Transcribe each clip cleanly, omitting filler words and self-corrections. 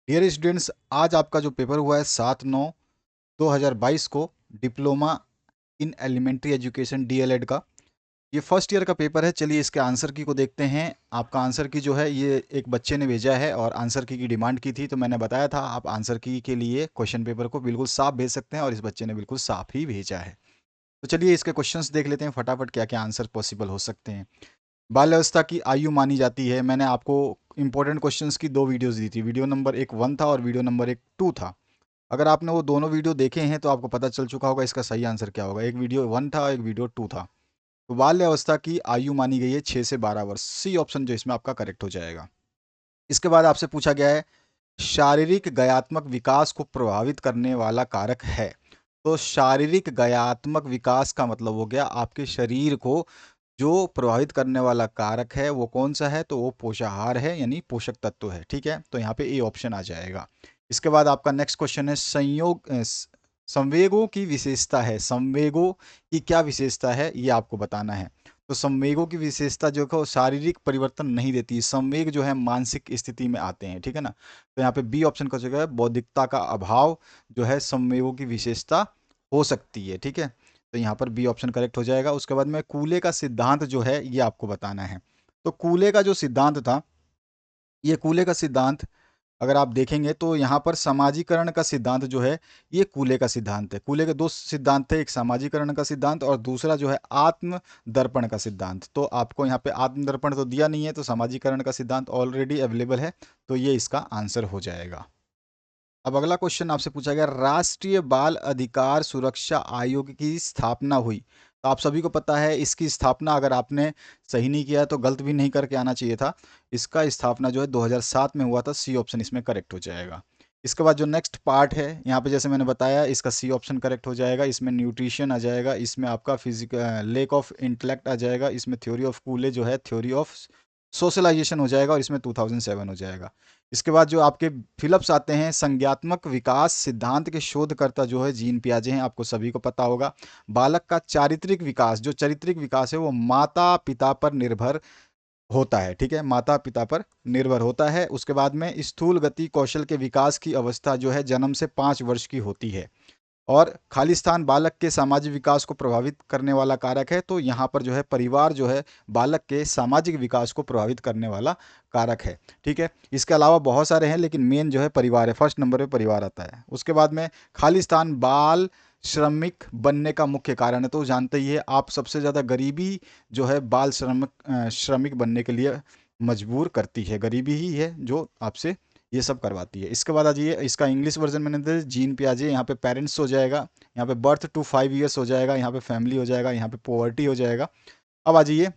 Dear students, आज आपका जो पेपर हुआ है 7/9/2022 को diploma in elementary education DLEd का, ये फर्स्ट ईयर का पेपर है। चलिए इसके आंसर की को देखते हैं। आपका आंसर की जो है ये एक बच्चे ने भेजा है और आंसर की डिमांड की थी, तो मैंने बताया था आप आंसर की के लिए क्वेश्चन पेपर को बिल्कुल साफ भेज सकते हैं और इस बच्चे ने बिल्कुल साफ ही भेजा है। तो चलिए इसके क्वेश्चंस देख लेते हैं फटाफट, क्या क्या आंसर पॉसिबल हो सकते हैं। बाल्यावस्था की आयु मानी जाती है। मैंने आपको इंपॉर्टेंट क्वेश्चंस की दो वीडियोस दी थी, वीडियो नंबर 1 था और वीडियो नंबर 2 था। अगर आपने वो दोनों वीडियो देखे हैं तो आपको पता चल चुका होगा इसका सही आंसर क्या होगा। एक वीडियो 1 था, एक वीडियो 2 था। तो बाल्य अवस्था की आयु मानी गई है 6 से 12 वर्ष, सी ऑप्शन जो इसमें आपका करेक्ट हो जाएगा। इसके बाद आपसे पूछा गया है शारीरिक गयात्मक विकास को प्रभावित करने वाला कारक है। तो शारीरिक गयात्मक विकास का मतलब हो गया आपके शरीर को जो प्रभावित करने वाला कारक है वो कौन सा है, तो वो पोषाहार है, यानी पोषक तत्व है। ठीक है, तो यहाँ पे ए ऑप्शन आ जाएगा। इसके बाद आपका नेक्स्ट क्वेश्चन है संवेगों की विशेषता है। संवेगों की क्या विशेषता है ये आपको बताना है। तो संवेगों की विशेषता जो है शारीरिक परिवर्तन नहीं देती, संवेग जो है मानसिक स्थिति में आते हैं। ठीक है ना, तो यहाँ पे बी ऑप्शन का जगह है बौद्धिकता का अभाव जो है संवेगों की विशेषता हो सकती है। ठीक है, तो यहाँ पर बी ऑप्शन करेक्ट हो जाएगा। उसके बाद में कूले का सिद्धांत जो है ये आपको बताना है। तो कूले का जो सिद्धांत था, ये कूले का सिद्धांत अगर आप देखेंगे तो यहाँ पर समाजीकरण का सिद्धांत जो है ये कूले का सिद्धांत है। कूले के दो सिद्धांत थे, एक समाजीकरण का सिद्धांत और दूसरा जो है आत्म दर्पण का सिद्धांत। तो आपको यहाँ पे आत्म दर्पण तो दिया नहीं है, तो समाजीकरण का सिद्धांत ऑलरेडी अवेलेबल है, तो ये इसका आंसर हो जाएगा। अब अगला क्वेश्चन आपसे पूछा गया राष्ट्रीय बाल अधिकार सुरक्षा आयोग की स्थापना हुई। तो आप सभी को पता है इसकी स्थापना, अगर आपने सही नहीं किया है तो गलत भी नहीं करके आना चाहिए था। इसका स्थापना जो है 2007 में हुआ था, सी ऑप्शन इसमें करेक्ट हो जाएगा। इसके बाद जो नेक्स्ट पार्ट है यहाँ पे जैसे मैंने बताया इसका सी ऑप्शन करेक्ट हो जाएगा। इसमें न्यूट्रिशन आ जाएगा, इसमें आपका फिजिकल लेक ऑफ इंटेलेक्ट आ जाएगा, इसमें थ्योरी ऑफ कूले जो है थ्योरी ऑफ सोशलाइजेशन हो जाएगा और इसमें 2007 हो जाएगा। इसके बाद जो आपके फिलिप्स आते हैं संज्ञात्मक विकास सिद्धांत के शोधकर्ता जो है जीन पियाजे हैं, आपको सभी को पता होगा। बालक का चारित्रिक विकास, जो चारित्रिक विकास है वो माता पिता पर निर्भर होता है। ठीक है, माता पिता पर निर्भर होता है। उसके बाद में स्थूल गति कौशल के विकास की अवस्था जो है जन्म से 5 वर्ष की होती है। और खालिस्तान बालक के सामाजिक विकास को प्रभावित करने वाला कारक है, तो यहाँ पर जो है परिवार जो है बालक के सामाजिक विकास को प्रभावित करने वाला कारक है। ठीक है, इसके अलावा बहुत सारे हैं लेकिन मेन जो है परिवार है, फर्स्ट नंबर पे परिवार आता है। उसके बाद में खालिस्तान बाल श्रमिक बनने का मुख्य कारण है। तो जानते ही है आप, सबसे ज़्यादा गरीबी जो है बाल श्रमिक बनने के लिए मजबूर करती है, गरीबी ही है जो आपसे ये सब करवाती है। इसके बाद आ जाइए, इसका इंग्लिश वर्जन मैंने दे जीन पियाजे, यहाँ पे पेरेंट्स हो जाएगा, यहाँ पे बर्थ टू 5 ईयर्स हो जाएगा, यहाँ पे फैमिली हो जाएगा, यहाँ पे पोवर्टी हो जाएगा। अब आ जाइए,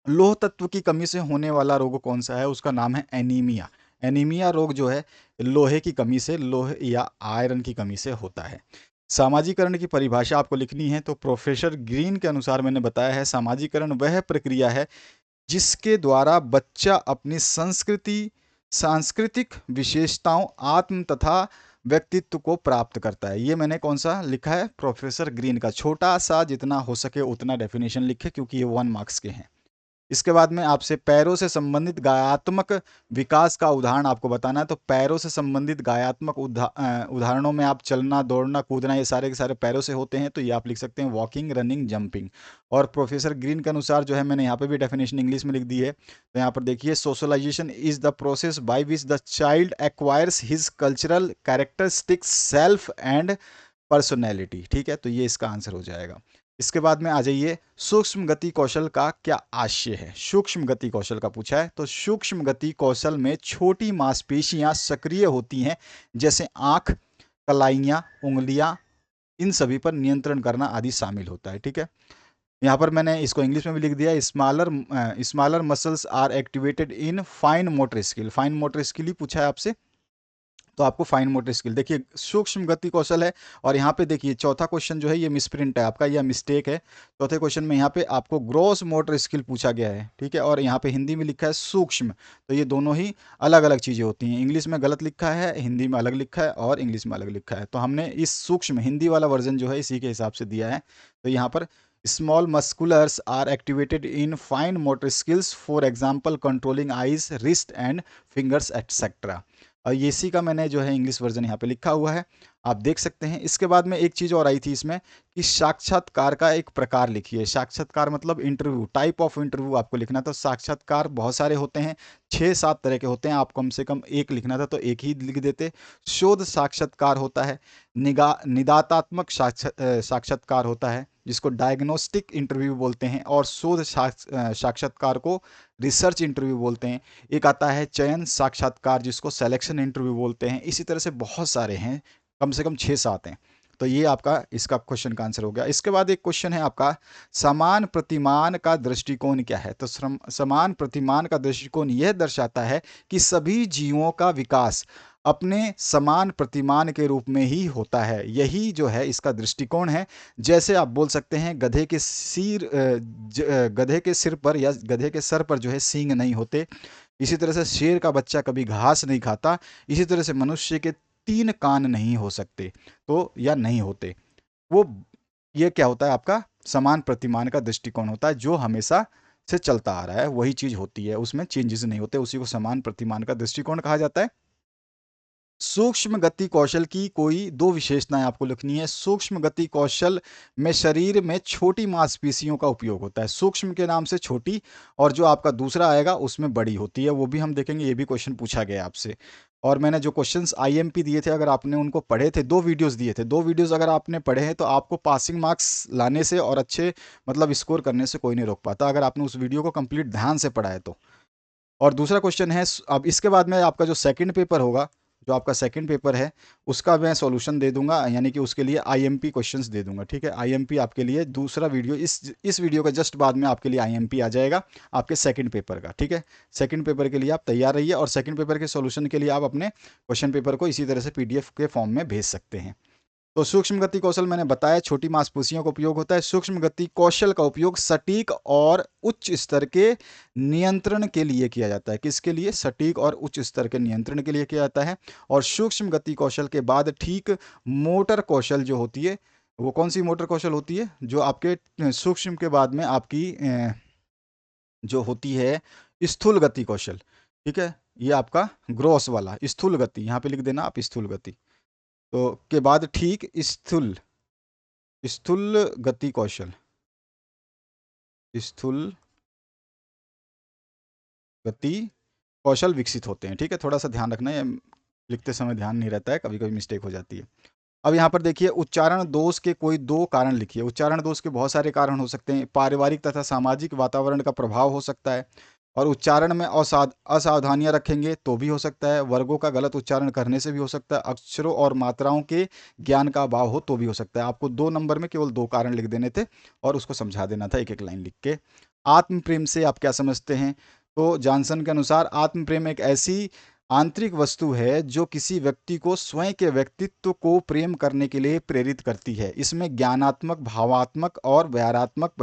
लोह तत्व की कमी से होने वाला रोग कौन सा है, उसका नाम है एनीमिया। एनीमिया रोग जो है लोहे की कमी से, लोहे या आयरन की कमी से होता है। सामाजिकरण की परिभाषा आपको लिखनी है, तो प्रोफेसर ग्रीन के अनुसार मैंने बताया है सामाजिकरण वह प्रक्रिया है जिसके द्वारा बच्चा अपनी सांस्कृतिक विशेषताओं आत्म तथा व्यक्तित्व को प्राप्त करता है। ये मैंने कौन सा लिखा है, प्रोफेसर ग्रीन का। छोटा सा जितना हो सके उतना डेफिनेशन लिखे क्योंकि ये 1 मार्क्स के हैं। इसके बाद में आपसे पैरों से संबंधित गायात्मक विकास का उदाहरण आपको बताना है। तो पैरों से संबंधित गायात्मक उदाहरणों में आप चलना दौड़ना कूदना ये सारे के सारे पैरों से होते हैं, तो ये आप लिख सकते हैं वॉकिंग रनिंग जंपिंग। और प्रोफेसर ग्रीन के अनुसार जो है मैंने यहाँ पे भी डेफिनेशन इंग्लिश में लिख दी है। तो यहाँ पर देखिए, socialisation is the process by which the child acquires his cultural characteristics self and personality. ठीक है, तो ये इसका आंसर हो जाएगा। इसके बाद में आ जाइए, सूक्ष्म गति कौशल का क्या आशय है। सूक्ष्म गति कौशल का पूछा है, तो सूक्ष्म गति कौशल में छोटी मांसपेशियां सक्रिय होती हैं, जैसे आंख, कलाइयां, उंगलियां, इन सभी पर नियंत्रण करना आदि शामिल होता है। ठीक है, यहाँ पर मैंने इसको इंग्लिश में भी लिख दिया, smaller muscles are activated in fine motor skill. Fine motor skill ही पूछा है आपसे, तो आपको फाइन मोटर स्किल देखिए सूक्ष्म गति कौशल है। और यहाँ पे देखिए चौथा क्वेश्चन जो है ये मिसप्रिंट है आपका, यह मिस्टेक है। चौथे क्वेश्चन में यहाँ पे आपको ग्रॉस मोटर स्किल पूछा गया है। ठीक है, और यहाँ पे हिंदी में लिखा है सूक्ष्म, तो ये दोनों ही अलग अलग चीज़ें होती हैं। इंग्लिश में गलत लिखा है, हिंदी में अलग लिखा है और इंग्लिश में अलग लिखा है। तो हमने इस सूक्ष्म हिंदी वाला वर्जन जो है इसी के हिसाब से दिया है। तो यहाँ पर small muscles are activated in fine motor skills, for example controlling eyes, wrist and fingers etcetera. और ये सी का मैंने जो है इंग्लिश वर्जन यहाँ पे लिखा हुआ है, आप देख सकते हैं। इसके बाद में एक चीज़ और आई थी इसमें कि साक्षात्कार का एक प्रकार लिखिए। साक्षात्कार मतलब इंटरव्यू, टाइप ऑफ इंटरव्यू आपको लिखना था। साक्षात्कार बहुत सारे होते हैं, 6-7 तरह के होते हैं, आप कम से कम एक लिखना था तो एक ही लिख देते। शोध साक्षात्कार होता है, निदातात्मक साक्षात्कार होता है जिसको डायग्नोस्टिक इंटरव्यू बोलते हैं, और शोध साक्षात्कार को रिसर्च इंटरव्यू बोलते हैं। एक आता है चयन साक्षात्कार जिसको सिलेक्शन इंटरव्यू बोलते हैं। इसी तरह से बहुत सारे हैं, कम से कम 6-7 हैं। तो ये आपका इसका क्वेश्चन का आंसर हो गया। इसके बाद एक क्वेश्चन है आपका, समान प्रतिमान का दृष्टिकोण क्या है? तो समान प्रतिमान का दृष्टिकोण यह दर्शाता है कि सभी जीवों का विकास अपने समान प्रतिमान के रूप में ही होता है। यही जो है इसका दृष्टिकोण है। जैसे आप बोल सकते हैं गधे के सिर पर या गधे के सर पर जो है सींग नहीं होते, इसी तरह से शेर का बच्चा कभी घास नहीं खाता, इसी तरह से मनुष्य के 3 कान नहीं हो सकते तो या नहीं होते। वो ये क्या होता है आपका समान प्रतिमान का दृष्टिकोण होता है, जो हमेशा से चलता आ रहा है वही चीज होती है, उसमें चेंजेस नहीं होते, उसी को समान प्रतिमान का दृष्टिकोण कहा जाता है। सूक्ष्म गति कौशल की कोई 2 विशेषताएं आपको लिखनी है। सूक्ष्म गति कौशल में शरीर में छोटी मांसपेशियों का उपयोग होता है। सूक्ष्म के नाम से छोटी, और जो आपका दूसरा आएगा उसमें बड़ी होती है, वो भी हम देखेंगे। ये भी क्वेश्चन पूछा गया आपसे। और मैंने जो क्वेश्चंस आईएमपी दिए थे, अगर आपने उनको पढ़े थे, 2 वीडियोस दिए थे, 2 वीडियोस अगर आपने पढ़े हैं तो आपको पासिंग मार्क्स लाने से और अच्छे मतलब स्कोर करने से कोई नहीं रोक पाता, अगर आपने उस वीडियो को कंप्लीट ध्यान से पढ़ा है तो। और दूसरा क्वेश्चन है, अब इसके बाद में आपका जो सेकंड पेपर होगा, जो आपका सेकंड पेपर है, उसका मैं सॉल्यूशन दे दूंगा, यानी कि उसके लिए आईएमपी क्वेश्चंस दे दूंगा। ठीक है, आईएमपी आपके लिए दूसरा वीडियो, इस वीडियो का जस्ट बाद में आपके लिए आईएमपी आ जाएगा आपके सेकंड पेपर का। ठीक है, सेकंड पेपर के लिए आप तैयार रहिए, और सेकंड पेपर के सॉल्यूशन के लिए आप अपने क्वेश्चन पेपर को इसी तरह से पीडीएफ के फॉर्म में भेज सकते हैं। तो सूक्ष्म गति कौशल मैंने बताया, छोटी मांसपेशियों का उपयोग होता है। सूक्ष्म गति कौशल का उपयोग सटीक और उच्च स्तर के नियंत्रण के लिए किया जाता है। किसके लिए? सटीक और उच्च स्तर के नियंत्रण के लिए किया जाता है। और सूक्ष्म गति कौशल के बाद ठीक मोटर कौशल जो होती है, वो कौन सी मोटर कौशल होती है? जो आपके सूक्ष्म के बाद में आपकी जो होती है स्थूल गति कौशल। ठीक है, ये आपका ग्रॉस वाला स्थूल गति, यहाँ पे लिख देना आप स्थूल गति। तो के बाद ठीक स्थूल स्थूल गति कौशल, स्थूल गति कौशल विकसित होते हैं। ठीक है, थोड़ा सा ध्यान रखना है, लिखते समय ध्यान नहीं रहता है, कभी कभी मिस्टेक हो जाती है। अब यहाँ पर देखिए, उच्चारण दोष के कोई 2 कारण लिखिए। उच्चारण दोष के बहुत सारे कारण हो सकते हैं। पारिवारिक तथा सामाजिक वातावरण का प्रभाव हो सकता है, और उच्चारण में असावधानियां रखेंगे तो भी हो सकता है। वर्गों का गलत उच्चारण करने से भी हो सकता है। अक्षरों और मात्राओं के ज्ञान का अभाव हो तो भी हो सकता है। आपको 2 नंबर में केवल 2 कारण लिख देने थे और उसको समझा देना था एक एक लाइन लिख के। आत्म प्रेम से आप क्या समझते हैं? तो जॉनसन के अनुसार आत्म प्रेम एक ऐसी आंतरिक वस्तु है जो किसी व्यक्ति को स्वयं के व्यक्तित्व को प्रेम करने के लिए प्रेरित करती है। इसमें ज्ञानात्मक, भावात्मक और व्यवहारात्मक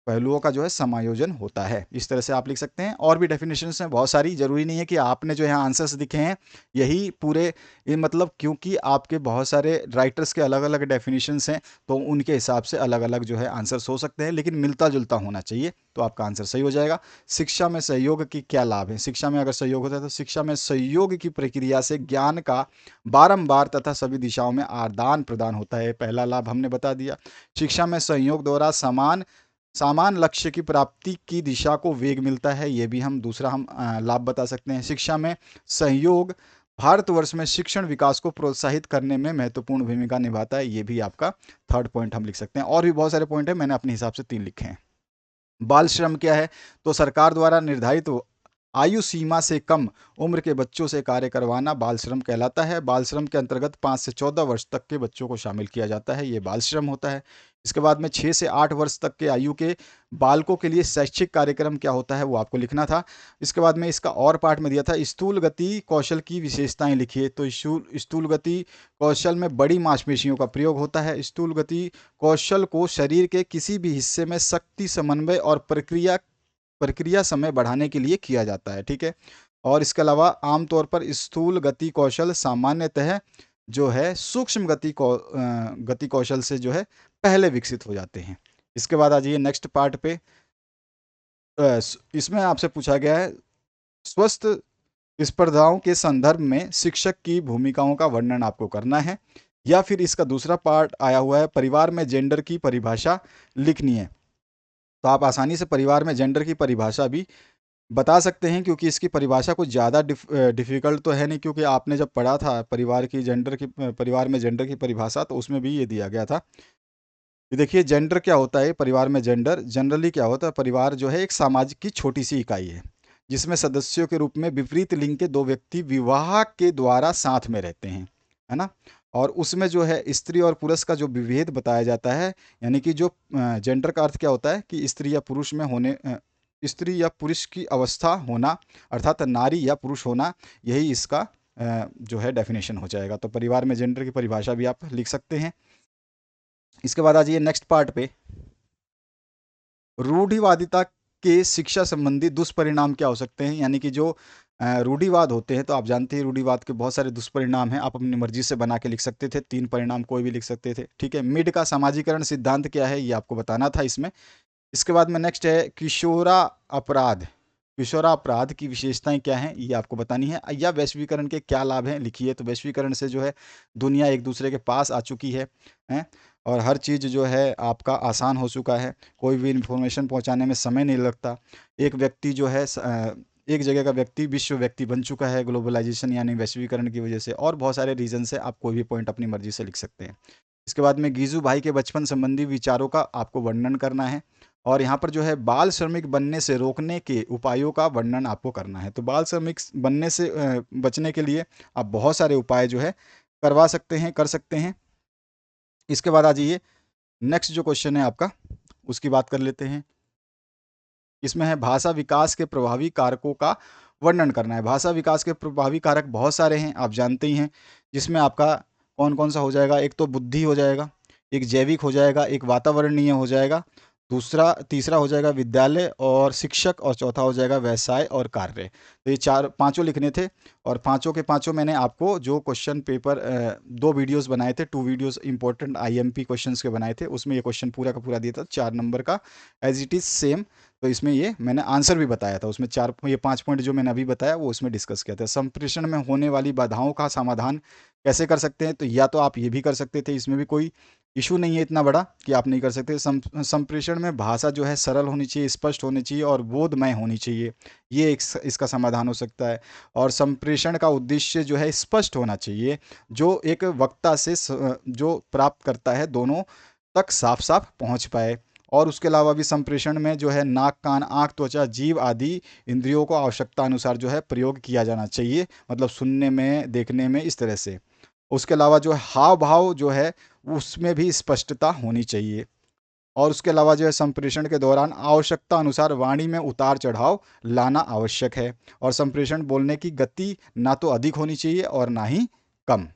पहलुओं का जो है समायोजन होता है। इस तरह से आप लिख सकते हैं। और भी डेफिनेशंस हैं बहुत सारी, जरूरी नहीं है कि आपने जो है आंसर्स दिखे हैं यही पूरे, ये मतलब क्योंकि आपके बहुत सारे राइटर्स के अलग अलग डेफिनेशंस हैं तो उनके हिसाब से अलग अलग जो है आंसर्स हो सकते हैं, लेकिन मिलता जुलता होना चाहिए तो आपका आंसर सही हो जाएगा। शिक्षा में सहयोग की क्या लाभ है? शिक्षा में अगर सहयोग होता है तो शिक्षा में सहयोग की प्रक्रिया से ज्ञान का बारंबार तथा सभी दिशाओं में आदान प्रदान होता है। पहला लाभ हमने बता दिया। शिक्षा में सहयोग द्वारा सामान लक्ष्य की प्राप्ति की दिशा को वेग मिलता है, ये भी हम दूसरा लाभ बता सकते हैं। शिक्षा में सहयोग भारतवर्ष में शिक्षण विकास को प्रोत्साहित करने में महत्वपूर्ण भूमिका निभाता है, ये भी आपका थर्ड पॉइंट हम लिख सकते हैं। और भी बहुत सारे पॉइंट है, मैंने अपने हिसाब से 3 लिखे हैं। बाल श्रम क्या है? तो सरकार द्वारा निर्धारित आयु सीमा से कम उम्र के बच्चों से कार्य करवाना बाल श्रम कहलाता है। बाल श्रम के अंतर्गत 5 से 14 वर्ष तक के बच्चों को शामिल किया जाता है, ये बाल श्रम होता है। इसके बाद में 6 से 8 वर्ष तक के आयु के बालकों के लिए शैक्षिक कार्यक्रम क्या होता है वो आपको लिखना था। इसके बाद में इसका और पार्ट में दिया था, स्थूल गति कौशल की विशेषताएं लिखिए। तो स्थूल गति कौशल में बड़ी मांसपेशियों का प्रयोग होता है। स्थूल गति कौशल को शरीर के किसी भी हिस्से में शक्ति, समन्वय और प्रक्रिया समय बढ़ाने के लिए किया जाता है। ठीक है, और इसके अलावा आमतौर पर स्थूल गति कौशल सामान्यतः जो है सूक्ष्म गति कौशल से जो है पहले विकसित हो जाते हैं। इसके बाद आ जाइए नेक्स्ट पार्ट पे। इसमें आपसे पूछा गया है स्वस्थ स्पर्धाओं के संदर्भ में शिक्षक की भूमिकाओं का वर्णन आपको करना है। या फिर इसका दूसरा पार्ट आया हुआ है, परिवार में जेंडर की परिभाषा लिखनी है। तो आप आसानी से परिवार में जेंडर की परिभाषा भी बता सकते हैं, क्योंकि इसकी परिभाषा कुछ ज़्यादा डिफ़िकल्ट तो है नहीं, क्योंकि आपने जब पढ़ा था परिवार में जेंडर की परिभाषा, तो उसमें भी ये दिया गया था। ये देखिए, जेंडर क्या होता है, परिवार में जेंडर जनरली क्या होता है, परिवार जो है एक सामाजिक की छोटी सी इकाई है, जिसमें सदस्यों के रूप में विपरीत लिंग के दो व्यक्ति विवाह के द्वारा साथ में रहते हैं, है ना। और उसमें जो है स्त्री और पुरुष का जो विभेद बताया जाता है, यानी कि जो जेंडर का अर्थ क्या होता है कि स्त्री या पुरुष की अवस्था होना, अर्थात नारी या पुरुष होना, यही इसका जो है डेफिनेशन हो जाएगा। तो परिवार में जेंडर की परिभाषा भी आप लिख सकते हैं। इसके बाद आ जाइए नेक्स्ट पार्ट पे। रूढ़िवादिता के शिक्षा संबंधी दुष्परिणाम क्या हो सकते हैं, यानी कि जो रूढ़िवाद होते हैं, तो आप जानते हैं रूढ़िवाद के बहुत सारे दुष्परिणाम हैं। आप अपनी मर्जी से बना के लिख सकते थे, 3 परिणाम कोई भी लिख सकते थे, ठीक है। मिड का सामाजिकरण सिद्धांत क्या है, ये आपको बताना था इसमें। इसके बाद में नेक्स्ट है अपराध किशोरापराध की विशेषताएं क्या हैं, ये आपको बतानी है। या वैश्वीकरण के क्या लाभ हैं, लिखिए। तो वैश्वीकरण से जो है दुनिया एक दूसरे के पास आ चुकी है और हर चीज़ जो है आपका आसान हो चुका है, कोई भी इन्फॉर्मेशन पहुंचाने में समय नहीं लगता। एक व्यक्ति जो है एक जगह का व्यक्ति विश्व व्यक्ति बन चुका है, ग्लोबलाइजेशन यानी वैश्वीकरण की वजह से। और बहुत सारे रीजन से आप कोई भी पॉइंट अपनी मर्जी से लिख सकते हैं। इसके बाद में गीजू भाई के बचपन संबंधी विचारों का आपको वर्णन करना है। और यहाँ पर जो है बाल श्रमिक बनने से रोकने के उपायों का वर्णन आपको करना है। तो बाल श्रमिक बनने से बचने के लिए आप बहुत सारे उपाय जो है करवा सकते हैं, कर सकते हैं। इसके बाद आ जाइए, नेक्स्ट जो क्वेश्चन है आपका, उसकी बात कर लेते हैं। इसमें है भाषा विकास के प्रभावी कारकों का वर्णन करना है। भाषा विकास के प्रभावी कारक बहुत सारे हैं, आप जानते ही हैं, जिसमें आपका कौन कौन सा हो जाएगा। एक तो बुद्धि हो जाएगा, एक जैविक हो जाएगा, एक वातावरणीय हो जाएगा, तीसरा हो जाएगा विद्यालय और शिक्षक, और चौथा हो जाएगा व्यवसाय और कार्य। तो ये पांचों लिखने थे। और पांचों के पांचों मैंने आपको जो क्वेश्चन पेपर 2 वीडियोस बनाए थे, 2 वीडियोस इंपॉर्टेंट आईएमपी क्वेश्चंस के बनाए थे, उसमें ये क्वेश्चन पूरा का पूरा दिया था 4 नंबर का, एज इट इज़ सेम। तो इसमें ये मैंने आंसर भी बताया था, उसमें ये 5 पॉइंट जो मैंने अभी बताया वो उसमें डिस्कस किया था। संप्रेषण में होने वाली बाधाओं का समाधान कैसे कर सकते हैं, तो या तो आप ये भी कर सकते थे, इसमें भी कोई इशू नहीं है इतना बड़ा कि आप नहीं कर सकते। संप्रेषण में भाषा जो है सरल होनी चाहिए, स्पष्ट होनी चाहिए और बोधमय होनी चाहिए, ये इसका समाधान हो सकता है। और संप्रेषण का उद्देश्य जो है स्पष्ट होना चाहिए, जो एक वक्ता से जो प्राप्त करता है दोनों तक साफ साफ पहुंच पाए। और उसके अलावा भी संप्रेषण में जो है नाक, कान, आँख, त्वचा, जीभ आदि इंद्रियों को आवश्यकता अनुसार जो है प्रयोग किया जाना चाहिए, मतलब सुनने में, देखने में, इस तरह से। उसके अलावा जो है हाव भाव जो है उसमें भी स्पष्टता होनी चाहिए। और उसके अलावा जो है संप्रेषण के दौरान आवश्यकता अनुसार वाणी में उतार चढ़ाव लाना आवश्यक है। और संप्रेषण बोलने की गति ना तो अधिक होनी चाहिए और ना ही कम।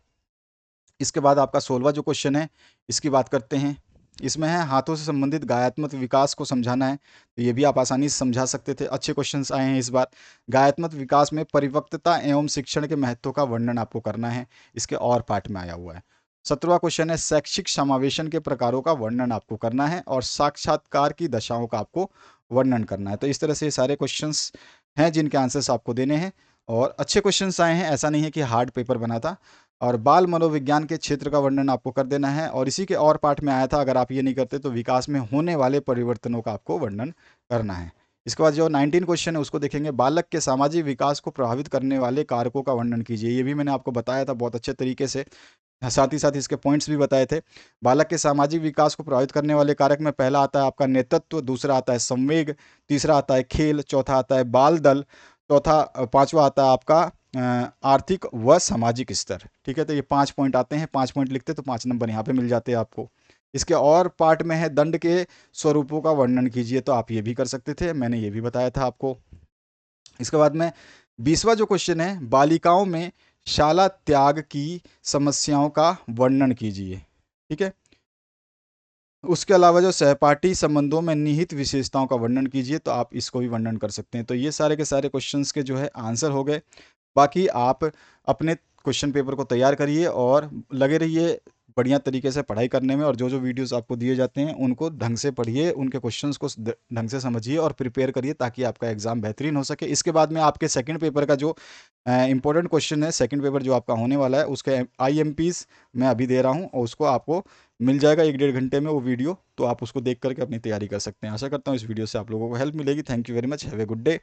इसके बाद आपका 16वां जो क्वेश्चन है, इसकी बात करते हैं। इसमें है हाथों से संबंधित गायत्मक विकास को समझाना है। तो ये भी आप आसानी से समझा सकते थे, अच्छे क्वेश्चंस आए हैं इस बार। गायत्मक विकास में परिपक्वता एवं शिक्षण के महत्व का वर्णन आपको करना है, इसके और पार्ट में आया हुआ है। 17वां क्वेश्चन है शैक्षिक समावेशन के प्रकारों का वर्णन आपको करना है और साक्षात्कार की दशाओं का आपको वर्णन करना है। तो इस तरह से सारे क्वेश्चंस हैं जिनके आंसर्स आपको देने हैं, और अच्छे क्वेश्चंस आए हैं, ऐसा नहीं है कि हार्ड पेपर बना था। और बाल मनोविज्ञान के क्षेत्र का वर्णन आपको कर देना है, और इसी के और पार्ट में आया था, अगर आप ये नहीं करते तो विकास में होने वाले परिवर्तनों का आपको वर्णन करना है। इसके बाद जो 19 क्वेश्चन है उसको देखेंगे। बालक के सामाजिक विकास को प्रभावित करने वाले कारकों का वर्णन कीजिए। ये भी मैंने आपको बताया था बहुत अच्छे तरीके से, साथ ही साथ इसके पॉइंट्स भी बताए थे। बालक के सामाजिक विकास को प्रभावित करने वाले कारक में पहला आता है आपका नेतृत्व, दूसरा आता है संवेग, तीसरा आता है खेल, चौथा आता है बाल दल, पांचवा आता है आपका आर्थिक व सामाजिक स्तर। ठीक है, तो ये 5 पॉइंट आते हैं, 5 पॉइंट लिखते तो 5 नंबर यहाँ पे मिल जाते हैं आपको। इसके और पार्ट में है दंड के स्वरूपों का वर्णन कीजिए। तो आप ये भी कर सकते थे, मैंने ये भी बताया था आपको। इसके बाद में 20वां जो क्वेश्चन है, बालिकाओं में शाला त्याग की समस्याओं का वर्णन कीजिए। ठीक है, उसके अलावा जो सहपाठी संबंधों में निहित विशेषताओं का वर्णन कीजिए। तो आप इसको भी वर्णन कर सकते हैं। तो ये सारे के सारे क्वेश्चंस के जो है आंसर हो गए। बाकी आप अपने क्वेश्चन पेपर को तैयार करिए और लगे रहिए बढ़िया तरीके से पढ़ाई करने में, और जो जो वीडियोस आपको दिए जाते हैं उनको ढंग से पढ़िए, उनके क्वेश्चंस को ढंग से समझिए और प्रिपेयर करिए, ताकि आपका एग्जाम बेहतरीन हो सके। इसके बाद में आपके सेकंड पेपर का जो इंपॉर्टेंट क्वेश्चन है, सेकंड पेपर जो आपका होने वाला है, उसके IMPs मैं अभी दे रहा हूँ, और उसको आपको मिल जाएगा 1-1.5 घंटे में वो वीडियो, तो आप उसको देख करके अपनी तैयारी कर सकते हैं। आशा करता हूँ इस वीडियो से आप लोगों को हेल्प मिलेगी। Thank you very much, have a good day.